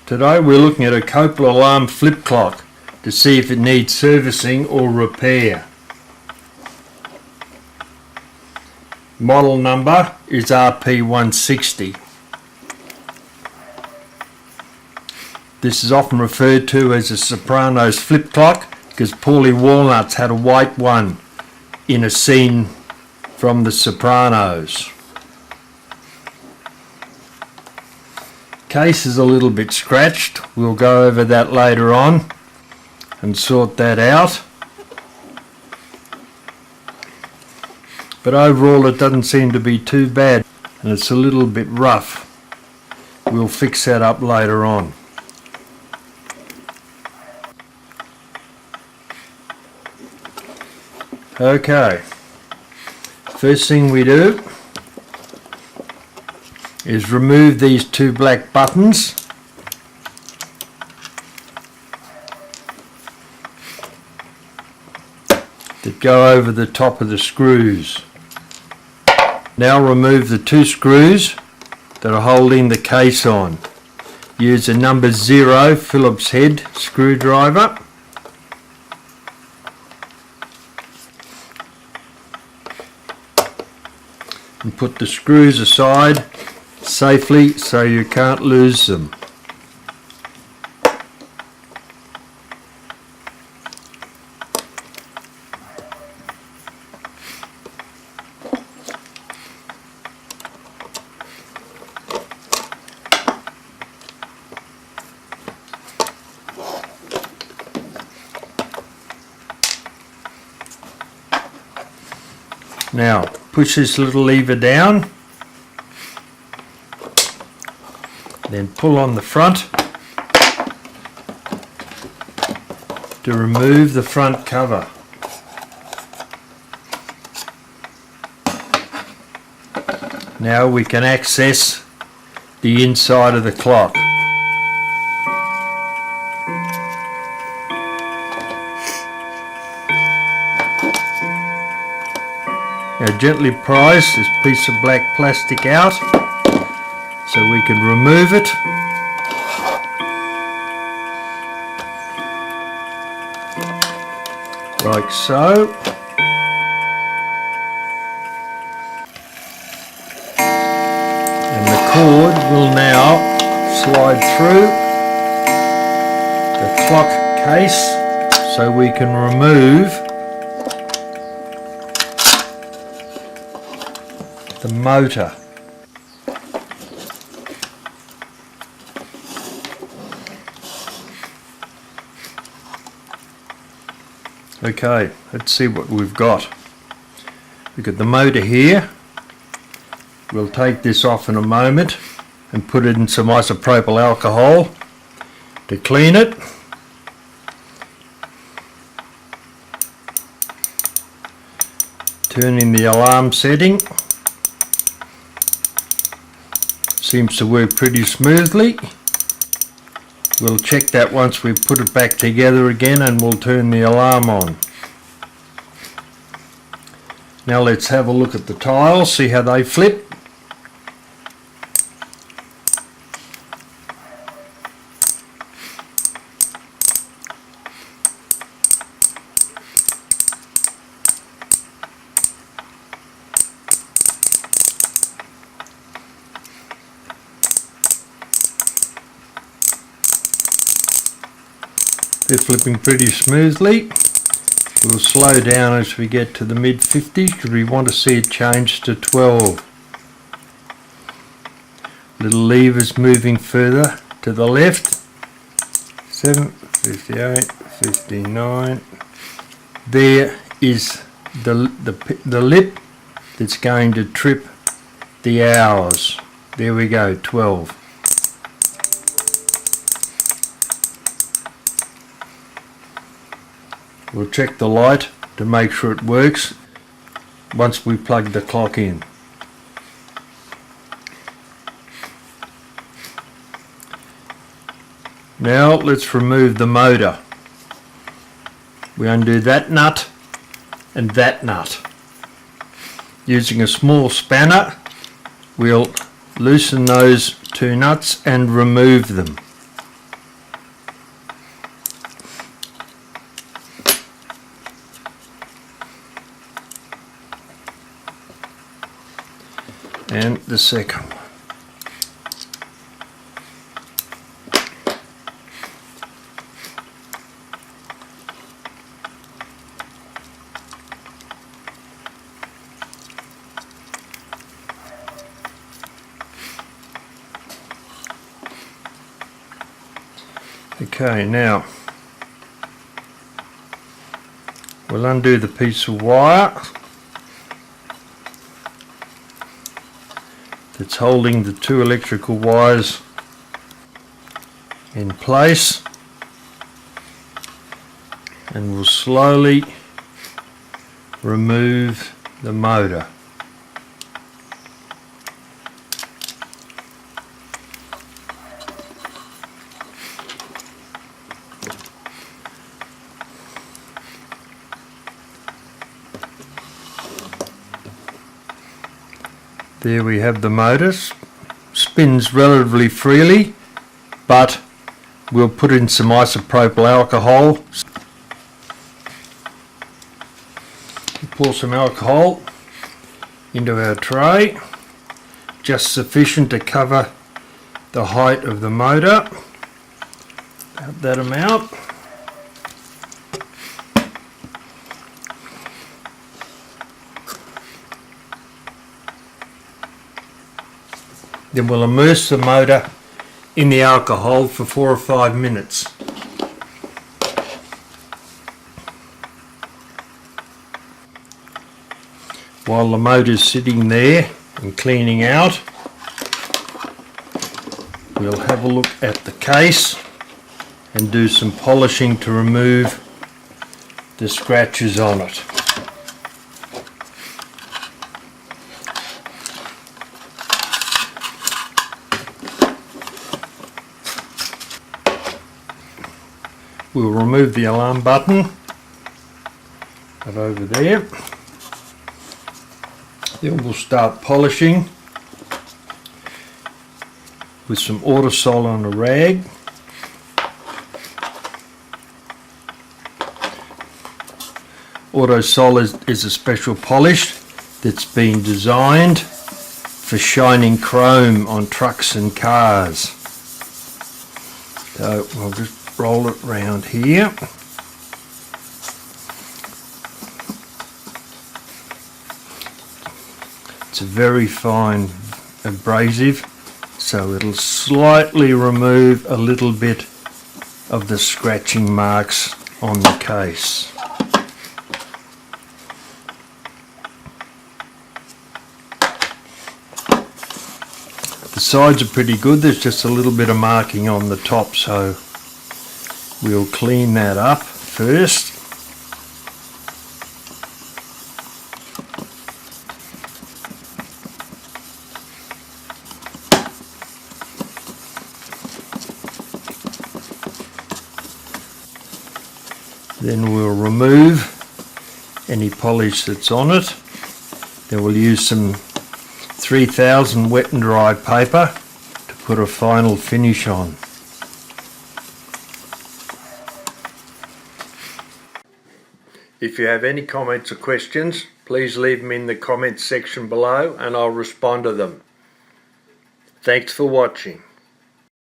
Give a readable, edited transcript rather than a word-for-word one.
Today we're looking at a Copal alarm flip clock to see if it needs servicing or repair. Model number is RP-160. This is often referred to as a Sopranos flip clock because Paulie Walnuts had a white one in a scene from The Sopranos. Case is a little bit scratched. We'll go over that later on and sort that out. But overall it doesn't seem to be too bad, and it's a little bit rough. We'll fix that up later on. Okay, first thing we do is remove these two black buttons that go over the top of the screws. Now remove the two screws that are holding the case on. Use a number 0 Phillips head screwdriver. And put the screws aside safely so you can't lose them. Now push this little lever down, then pull on the front to remove the front cover. Now we can access the inside of the clock. Now gently prise this piece of black plastic out so we can remove it. Like so. And the cord will now slide through the clock case so we can remove the motor. Okay, let's see what we've got. We've got the motor here. We'll take this off in a moment and put it in some isopropyl alcohol to clean it. Turning the alarm setting. Seems to work pretty smoothly. We'll check that once we put it back together again, and we'll turn the alarm on. Now let's have a look at the tiles, see how they flip. They're flipping pretty smoothly. We'll slow down as we get to the mid 50s because we want to see it change to 12. Little levers moving further to the left. 7, 58, 59. There is the lip that's going to trip the hours. There we go, 12. We'll check the light to make sure it works once we plug the clock in. Now let's remove the motor. We undo that nut and that nut. Using a small spanner, we'll loosen those two nuts and remove them. and the second one. Okay, now we'll undo the piece of wire that's holding the two electrical wires in place, and we'll slowly remove the motor. There we have the motor. Spins relatively freely, but we'll put in some isopropyl alcohol. Pour some alcohol into our tray, just sufficient to cover the height of the motor, about that amount. Then we'll immerse the motor in the alcohol for 4 or 5 minutes. While the motor's sitting there and cleaning out, we'll have a look at the case and do some polishing to remove the scratches on it. We'll remove the alarm button over there. Then we'll start polishing with some Autosol on a rag. Autosol is a special polish that's been designed for shining chrome on trucks and cars. So we'll just roll it round here. It's a very fine abrasive, so it'll slightly remove a little bit of the scratching marks on the case. The sides are pretty good, there's just a little bit of marking on the top, so we'll clean that up first. Then we'll remove any polish that's on it. Then we'll use some 3000 wet and dry paper to put a final finish on. If you have any comments or questions, please leave them in the comments section below and I'll respond to them. Thanks for watching.